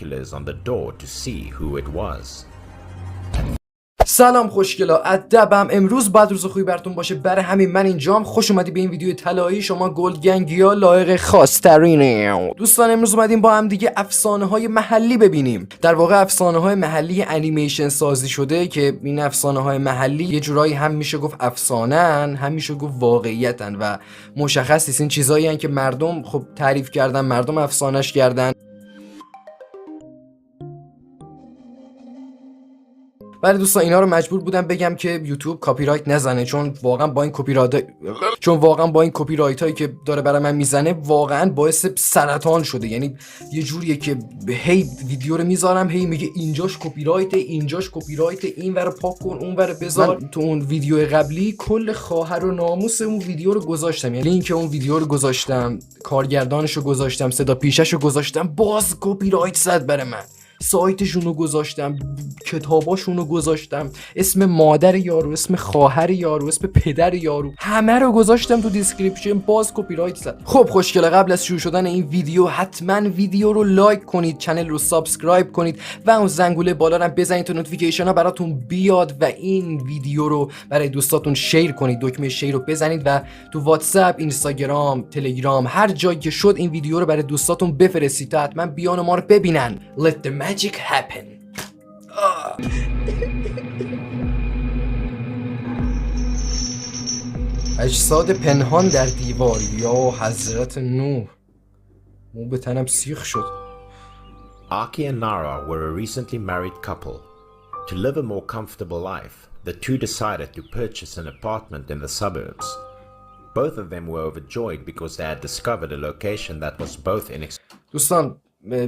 on the door to see who it was. سلام خوشگلا، ادبم. امروز بعد روز خوبی براتون باشه، برای همین من اینجام. خوش اومدی به این ویدیو طلایی. شما گلد گنگیا لایق خاص‌ترینه. دوستان امروز اومدیم با هم دیگه افسانه های محلی ببینیم. در واقع افسانه های محلی انیمیشن سازی شده که این افسانه های محلی یه جورایی هم میشه گفت افسانه‌ان، هم میشه گفت واقعیتن و مشخص نیست. این چیزایی هستن که مردم خب تعریف کردن، مردم افسانه‌اش کردن. ولی دوستان اینا رو مجبور بودم بگم که یوتیوب کپی رایت نزنه، چون واقعا با این کپی رایت هایی که داره برای من میزنه واقعا باعث سرطان شده. یعنی یه جوریه که هی ویدیو رو میذارم هی میگه اینجاش کپی رایت، اینجاش کپی رایت، اینور پاک کن، اونور بذار. تو اون ویدیو قبلی کل خواهر و ناموس اون ویدیو رو گذاشتم، یعنی لینک اون ویدیو رو گذاشتم، کارگردانش رو گذاشتم، صدا پیشش رو گذاشتم، باز کپی رایت زد برای من. سایتشون رو گذاشتم، کتاباشون رو گذاشتم، اسم مادر یارو، اسم خواهر یارو، اسم پدر یارو، همه رو گذاشتم تو دیسکریپشن، باز کپی رایت زد. خب خوشگلا، قبل از شروع شدن این ویدیو حتما ویدیو رو لایک کنید، کانال رو سابسکرایب کنید و اون زنگوله بالا رو بزنید تا نوتیفیکیشن ها براتون بیاد و این ویدیو رو برای دوستاتون شیر کنید. دکمه شیر رو بزنید و تو واتساپ، اینستاگرام، تلگرام، هر جایی که شد این ویدیو رو برای دوستاتون بفرستید تا حتما بیان ما رو ببینن. Let the magic happen. اجساد پنهان در دیوار. یا حضرت نوح، مو به تنم سیخ شد. Aki and Nara were a recently married couple. To live a more comfortable life, the two decided to purchase an apartment in the suburbs. Both of them were overjoyed because they had discovered a location that was both دوستان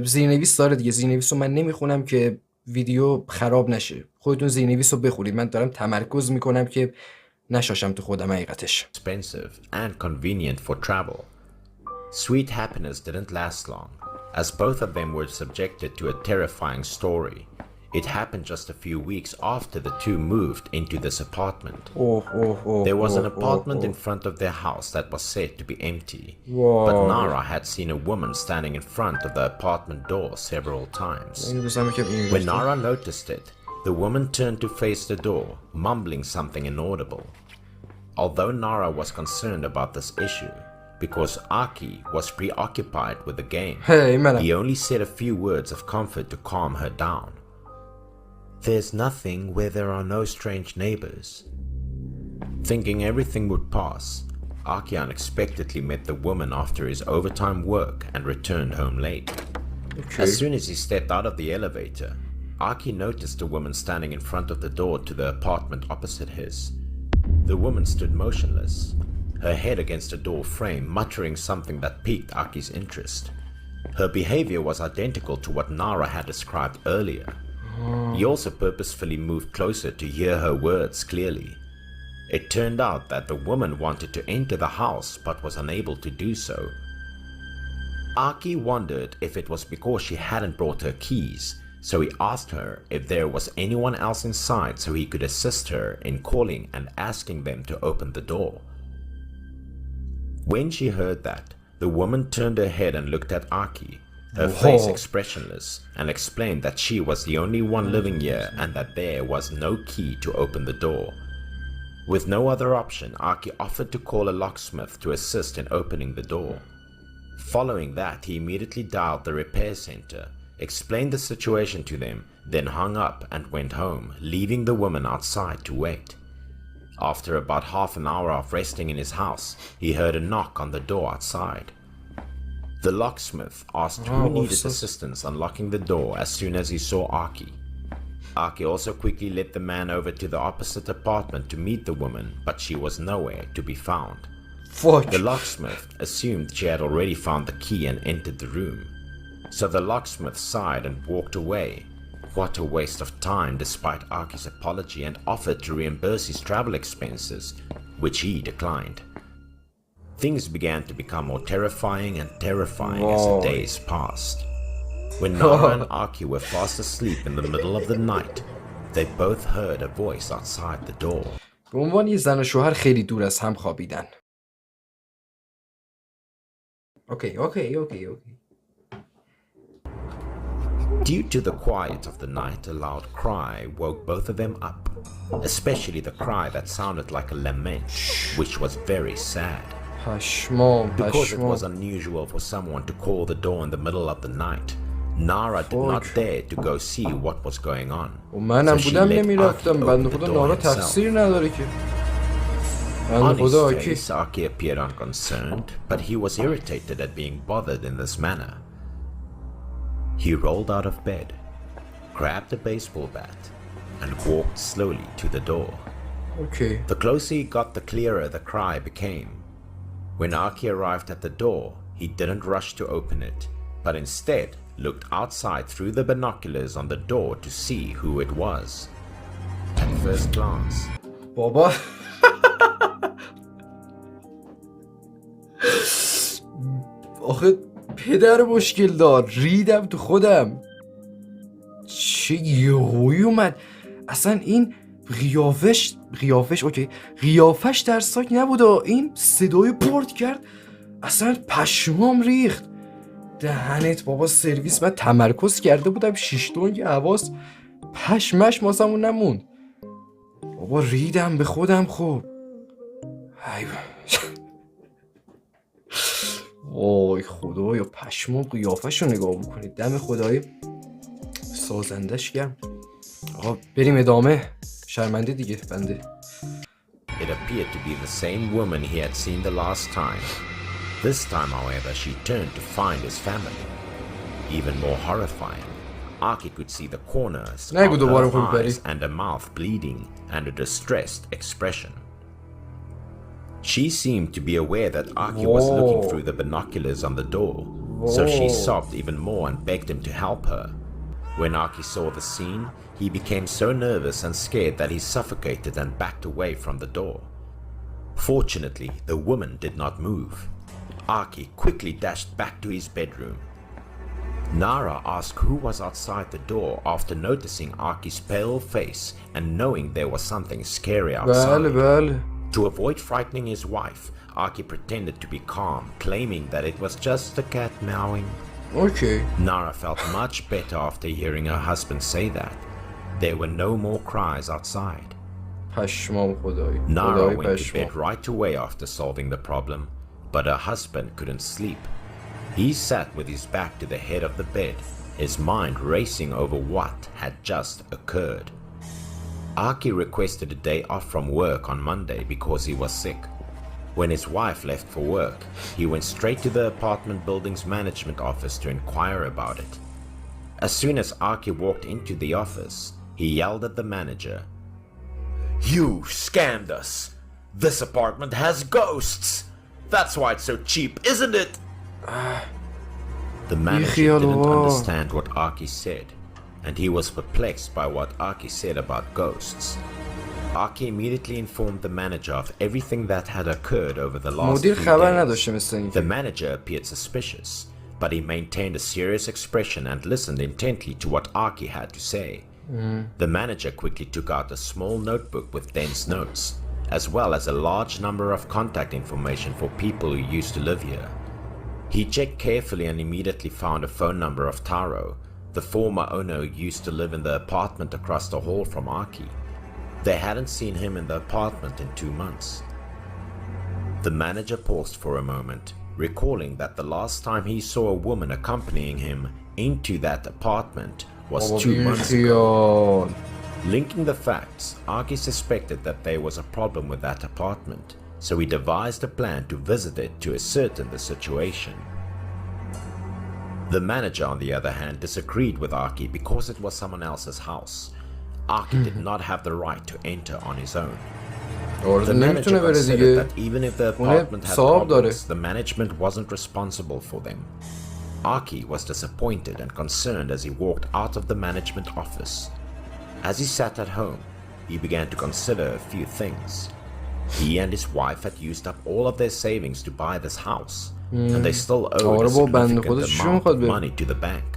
زیرنویس داره دیگه، زیرنویس رو من نمیخونم که ویدیو خراب نشه. خودتون زیرنویس رو بخونید، من دارم تمرکز میکنم که نشاشم تو خودم حقیقتش. expensive and convenient for travel. Sweet happiness didn't last long, as both of them were subjected to a terrifying story. It happened just a few weeks after the two moved into this apartment. There was an apartment in front of their house that was said to be empty, but Nara had seen a woman standing in front of the apartment door several times. When Nara noticed it, the woman turned to face the door, mumbling something inaudible. Although Nara was concerned about this issue, because Aki was preoccupied with the game, he only said a few words of comfort to calm her down. There's nothing where there are no strange neighbors. Thinking everything would pass, Aki unexpectedly met the woman after his overtime work and returned home late. As soon as he stepped out of the elevator, Aki noticed a woman standing in front of the door to the apartment opposite his. The woman stood motionless, her head against a door frame, muttering something that piqued Aki's interest. Her behavior was identical to what Nara had described earlier. He also purposefully moved closer to hear her words clearly. It turned out that the woman wanted to enter the house but was unable to do so. Aki wondered if it was because she hadn't brought her keys, so he asked her if there was anyone else inside so he could assist her in calling and asking them to open the door. When she heard that, the woman turned her head and looked at Aki, her face expressionless, and explained that she was the only one living here and that there was no key to open the door. With no other option, Aki offered to call a locksmith to assist in opening the door. Following that, he immediately dialed the repair center, explained the situation to them, then hung up and went home, leaving the woman outside to wait. After about half an hour of resting in his house, he heard a knock on the door outside. The locksmith asked who needed assistance unlocking the door as soon as he saw Aki. Aki also quickly led the man over to the opposite apartment to meet the woman, but she was nowhere to be found. The locksmith assumed she had already found the key and entered the room. So the locksmith sighed and walked away. What a waste of time, despite Aki's apology, and offered to reimburse his travel expenses, which he declined. Things began to become more terrifying and terrifying as the days passed. When Nara and Aki were fast asleep in the middle of the night, they both heard a voice outside the door. به عنوان یه زن و شوهر خیلی دور از هم خوابیدن. اوکی. Due to the quiet of the night, a loud cry woke both of them up, especially the cry that sounded like a lament, which was very sad. Because it was unusual for someone to call the door in the middle of the night, Nara did not dare to go see what was going on. منم بودم نمیرفتم. بنده خدا نارا تفسیر نداره که. On his face, Aki appeared unconcerned, but he was irritated at being bothered in this manner. He rolled out of bed, grabbed a baseball bat, and walked slowly to the door. Okay. The closer he got, the clearer the cry became. When Aki arrived at the door, he didn't rush to open it, but instead looked outside through the binoculars on the door to see who it was. At first glance, بابا آخه پدر مشکل دار، ریدم تو خودم. چه یهویی اومد اصلا. این قیافش اوکی، قیافش ترسناک نبود، این صدای پورت کرد اصلا پشمام ریخت. دهنت بابا سرویس. من تمرکز کرده بودم 6 دنگ حواس پشمش ماسمون نموند. بابا ریدم به خودم. خب وای خدایا پشمام قیافش رو نگاه بکنید. دم خدای سازندش گرم. آقا بریم ادامه. شرمنده دیگه بنده. it appeared to be the same woman he had seen the last time. This time, however, she turned to find his family. Even more horrifying, Aki could see the corners of her eyes and a mouth bleeding and a distressed expression. She seemed to be aware that Aki was looking through the binoculars on the door, so she sobbed even more and begged him to help her. When Aki saw the scene, he became so nervous and scared that he suffocated and backed away from the door. Fortunately, the woman did not move. Aki quickly dashed back to his bedroom. Nara asked who was outside the door after noticing Aki's pale face and knowing there was something scary outside. To avoid frightening his wife, Aki pretended to be calm, claiming that it was just the cat meowing. Okay. Nara felt much better after hearing her husband say that. There were no more cries outside. Nara went to bed right away after solving the problem, but her husband couldn't sleep. He sat with his back to the head of the bed, his mind racing over what had just occurred. Aki requested a day off from work on Monday because he was sick. When his wife left for work, he went straight to the apartment building's management office to inquire about it. As soon as Aki walked into the office, he yelled at the manager, "You scammed us! This apartment has ghosts! That's why it's so cheap, isn't it?" The manager didn't understand what Aki said, and he was perplexed by what Aki said about ghosts. Aki immediately informed the manager of everything that had occurred over the last few days. The manager appeared suspicious, but he maintained a serious expression and listened intently to what Aki had to say. The manager quickly took out a small notebook with dense notes, as well as a large number of contact information for people who used to live here. He checked carefully and immediately found a phone number of Taro, the former owner who used to live in the apartment across the hall from Aki. They hadn't seen him in the apartment in 2 months. The manager paused for a moment, recalling that the last time he saw a woman accompanying him into that apartment was 2 months ago. Linking the facts, Aki suspected that there was a problem with that apartment, so he devised a plan to visit it to ascertain the situation. The manager, on the other hand, disagreed with Aki because it was someone else's house. Aki did not have the right to enter on his own. The manager considered that even if the apartment had problems, the management wasn't responsible for them. Aki was disappointed and concerned as he walked out of the management office. As he sat at home, he began to consider a few things. He and his wife had used up all of their savings to buy this house, and they still owed a significant amount of money to the bank.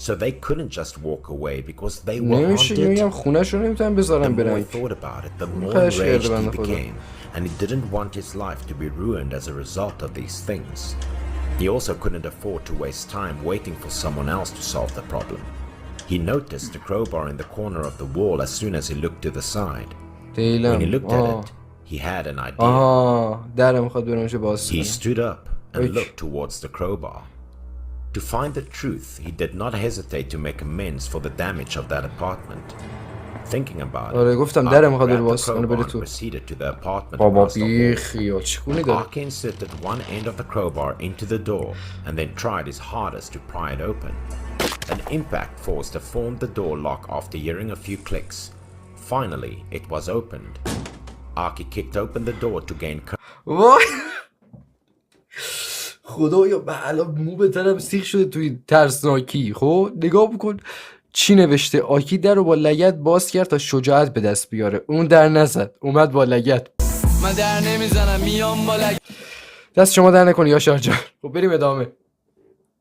So they couldn't just walk away because they were haunted. The more he thought about it, the more enraged he became, and he didn't want his life to be ruined as a result of these things. He also couldn't afford to waste time waiting for someone else to solve the problem. He noticed the crowbar in the corner of the wall as soon as he looked to the side. When he looked at it, he had an idea. درم میخواد برم اونجا باز He کنم. stood up and looked towards the crowbar. To find the truth, he did not hesitate to make amends for the damage of that apartment. Thinking about آره it, گفتم Archie درم میخواد grabbed the باز کنه crowbar بره and تو. proceeded to the apartment بابا across the بی hall. خیال چیکونی داره؟ Archie inserted one end of the crowbar into the door and then tried his hardest to pry it open. An impact force deformed the door lock after hearing a few clicks. Finally, it was opened. Archie kicked open the door to gain وای خدایا به الان مو به تنم سیخ شده توی ترسناکی. خب نگاه بکن چی نوشته. آکی در رو با لگد باز کرد تا شجاعت به دست بیاره. اون در نزد، اومد با لگد. من در نمیزنم، میام با لگد. دست شما در نکنی یاشار جان. خب بریم ادامه.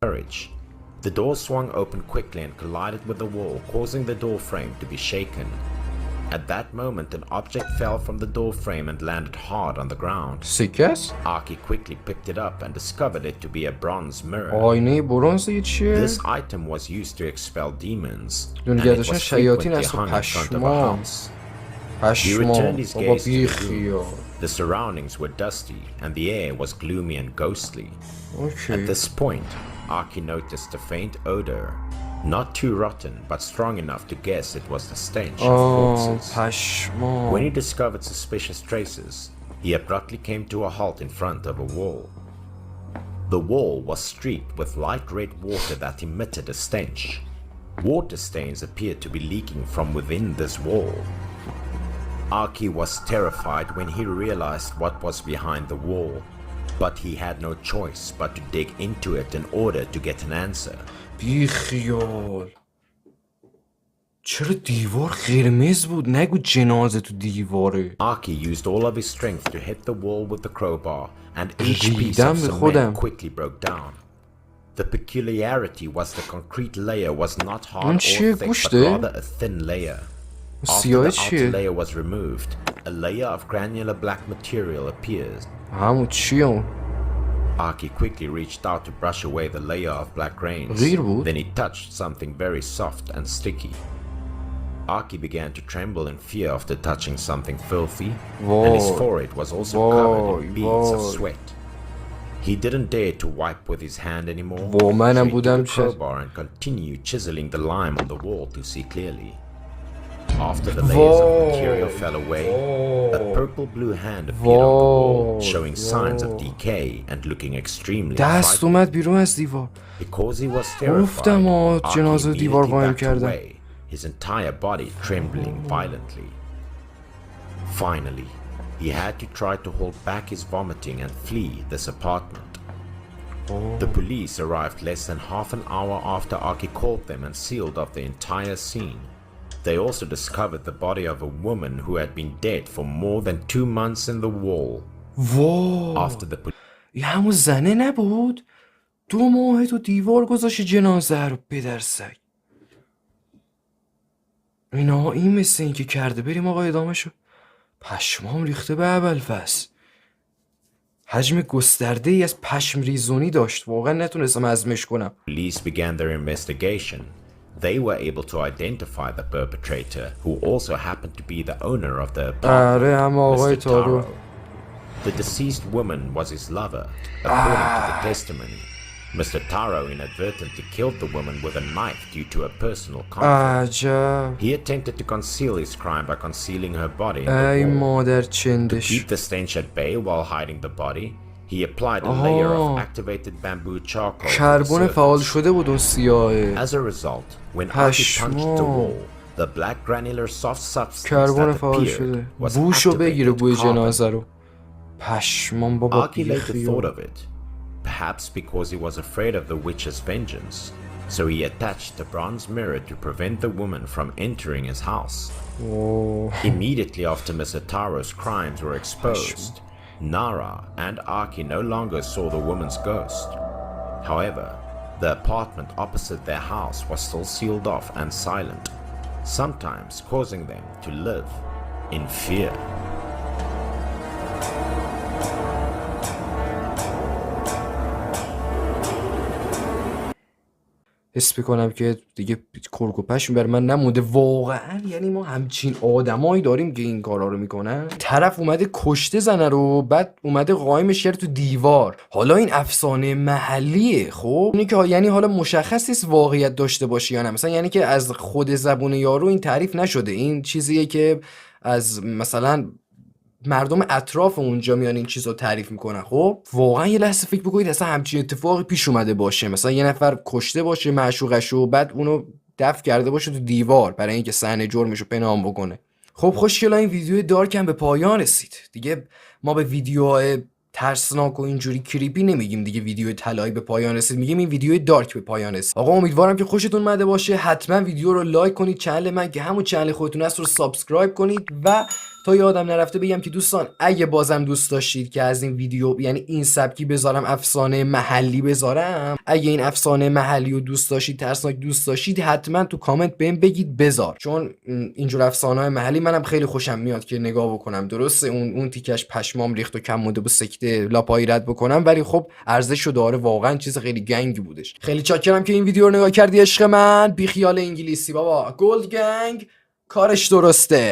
courage. The door swung open quickly and collided with the wall, causing the door frame to be shaken. At that moment, an object fell from the door frame and landed hard on the ground. سکه است؟ Archie quickly picked it up and discovered it to be a bronze mirror. آینه برنز یه چیه؟ This item was used to expel demons, and it دونیت was شیاطین frequently است و hung in front of a پشمام. house. He پشمام returned his بابا gaze to بی the room. خیال. The surroundings were dusty, and the air was gloomy and ghostly. اوکی. At this point, Archie noticed a faint odor. Not too rotten, but strong enough to guess it was the stench of corpses. پشمام. When he discovered suspicious traces, he abruptly came to a halt in front of a wall. The wall was streaked with light red water that emitted a stench. Water stains appeared to be leaking from within this wall. Archie was terrified when he realized what was behind the wall, but he had no choice but to dig into it in order to get an answer. بی خیال. چرا دیوار قرمز بود؟ نگو جنازه تو دیواره. Archie used all of his strength to hit the wall with the crowbar, and each piece دیدم of به cement خودم. quickly broke down. The peculiarity was the concrete layer was not hard اون or چیه؟ thick, but گوشته؟ rather a thin layer. After سیاه the outer چیه؟ layer was removed, a layer of granular black material appears. همون چیه اون؟ Archie quickly reached out to brush away the layer of black grains. غیر بود؟ Then he touched something very soft and sticky. Archie began to tremble in fear after touching something filthy, and his forehead was also covered in beads of sweat. He didn't dare to wipe with his hand anymore, so he took a crowbar and continued chiseling the lime on the wall to see clearly. After the layers of material fell away, a purple-blue hand appeared on the wall, showing signs of decay and looking extremely دست اومد بیرون از دیوار. Because he was terrified, گفتم Archie جنازه دیوار immediately قایم backed کردم. away, his entire body trembling violently. Finally, he had to try to hold back his vomiting and flee this apartment. The police arrived less than half an hour after Archie called them and sealed off the entire scene. They also discovered the body of a woman who had been dead for more than 2 months in the wall. After the یه همون زنه نبود؟ 2 ماه تو دیوار گذاشتی جنازه رو پدرسگ. اینا این مثل این که کرده. بریم آقا ادامه شو. پشمام ریخته به ابوالفضل. حجم گسترده ای از پشم ریزونی داشت. واقعا نتونستم هضمش کنم. police began their investigation, they were able to identify the perpetrator, who also happened to be the owner of the apartment, آره هم آقای Mr. تارو. Taro. The deceased woman was his lover, according to the testimony. Mr. Taro inadvertently killed the woman with a knife due to a personal conflict. عجب. He attempted to conceal his crime by concealing her body in ای the wall. مادر To چندش. keep the stench at bay while hiding the body, he applied a layer of activated bamboo charcoal to the کربن فعال surface. شده بود اون سیاهه. As a result, when Archie punched the wall, the black granular soft substance کربن that فعال appeared شده. was بوشو بگیره بوی activated carbon. جنازه رو. پشمام بابا Archie later thought بیخیال. of it, perhaps because he was afraid of the witch's vengeance, so he attached a bronze mirror to prevent the woman from entering his house. Immediately after Mr. Taro's crimes were exposed, Nara and Archie no longer saw the woman's ghost. However, the apartment opposite their house was still sealed off and silent, sometimes causing them to live in fear. حس میکنم که دیگه کرکوپش بر من نمونده واقعا. یعنی ما همچین آدمایی داریم که این کارا رو میکنن. طرف اومده کشته زنه رو، بعد اومده قایمش کرد تو دیوار. حالا این افسانه محلیه. خب اینی که یعنی حالا مشخص نیست واقعیت داشته باشه یا نه، مثلا یعنی که از خود زبون یارو این تعریف نشده، این چیزیه که از مثلا مردم اطراف اونجا میان این چیزو تعریف میکنن. خب واقعا یه لحظه فکر بکنید اصلا همچین اتفاقی پیش اومده باشه، مثلا یه نفر کشته باشه معشوقشو، بعد اونو دفن کرده باشه تو دیوار برای اینکه صحنه جرمشو پنهان بکنه. خب خوشگلا این ویدیو دارک هم به پایان رسید دیگه. ما به ویدیوهای ترسناک و اینجوری کریپی نمیگیم دیگه ویدیو طلایی به پایان رسید، میگیم این ویدیو دارک به پایان رسید. آقا امیدوارم که خوشتون اومده باشه. حتما ویدیو رو لایک کنید، چنل من که همون چنل خودتون هست رو سابسکرایب کنید. و تا یادم نرفته بگم که دوستان اگه بازم دوست داشتید که از این ویدیو یعنی این سبکی بذارم، افسانه محلی بذارم، اگه این افسانه محلی رو دوست داشتید، ترسناک دوست داشتید، حتما تو کامنت بهم بگید بذار، چون اینجور افسانه‌های محلی منم خیلی خوشم میاد که نگاه بکنم. درسته اون تیکش پشمام ریخت و کم مونده با سکته لاپایی رد بکنم، ولی خب ارزشو داره، واقعا چیز خیلی گنگی بودش. خیلی چاکرم که این ویدیو رو نگاه کردی عشق من. بی خیال انگلیسی بابا، گلد گنگ کارش درسته.